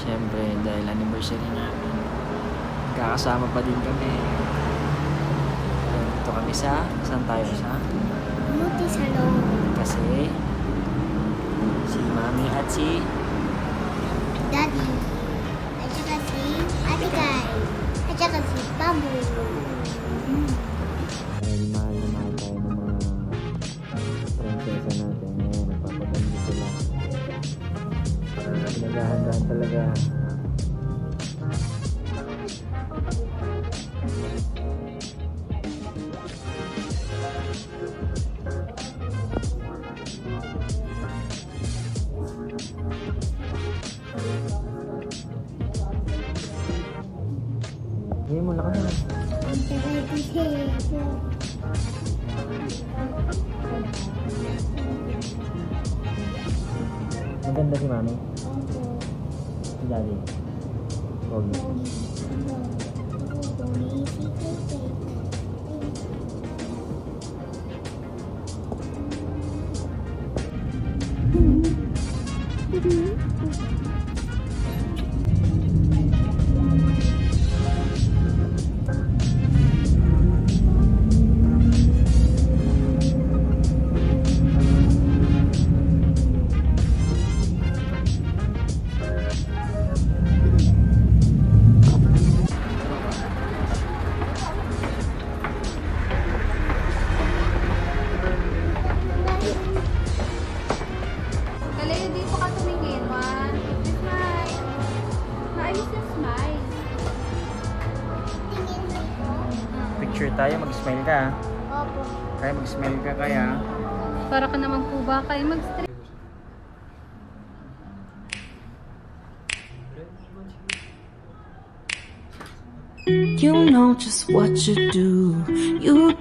Siyempre, dahil anniversary namin. Kakasama pa din kami. Dito kami saan tayo sa? Beauty salon. Kasi, si Mami at si Daddy. At saka si Ate Kai. At saka si Babu. dahil mahal na mahal tayo ng mga prinsesa natin. Ngayon, nagpapaganda sila. Pinaghahandaan talaga. Hindi mo na kami. At saka si Maganda si Mami. Si Daddy. Huwag na. Kalayo dito ka tumingin, Juan. Smile. Maayos yung smile. Tingin mo ito? Picture tayo, mag-smile ka. Opo. Kaya mag-smile ka kaya. Para ka naman po ba kayo mag-stress? You know just what you do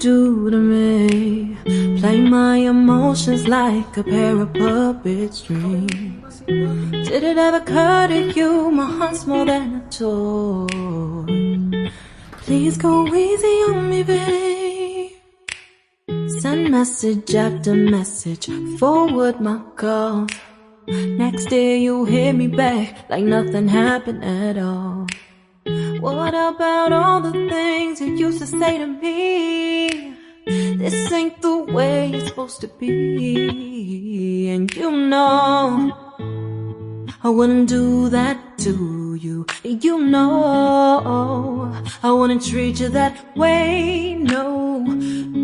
to me. Play my emotions like a pair of puppet strings. Did it ever occur to you my heart's more than a toy? Please go easy on me, babe. Send message after message, forward my calls. Next day you hit me back like nothing happened at all. What about all the things you used to say to me? This ain't the way it's supposed to be. And you know I wouldn't do that to you. You know I wouldn't treat you that way. No,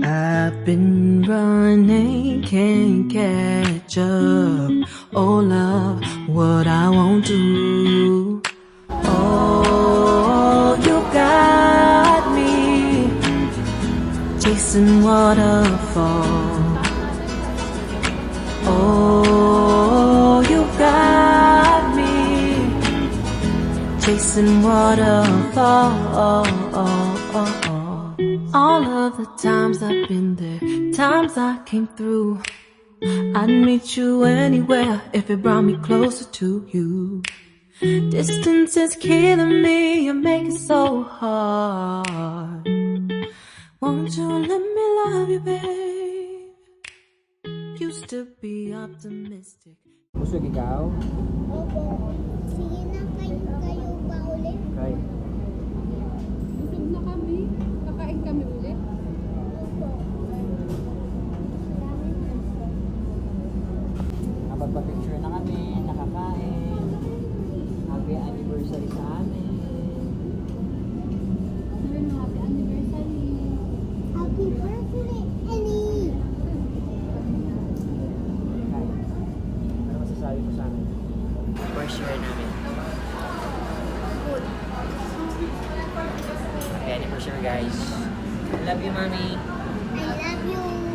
I've been running, can't catch up. Oh love, what I won't do. Oh, you got me chasing waterfall. Oh, you got me chasing waterfall. All of the times I've been there, times I came through. I'd meet you anywhere if it brought me closer to you. Distance is killing me, you make it so hard. Won't you let me love you, babe? Used to be optimistic. Busog ikaw? Opo. Sige na, kayo ba ulit? Kay. Busog na kami. Kakain kami ulit. Opo. Nakapagpa-picture na kami, nakakain. Happy anniversary sa amin. Happy anniversary. Happy birthday, Ellie! Kay. Ano masasabi mo sa amin? First year namin. Good. Happy anniversary guys. I love you, Mami. I love you.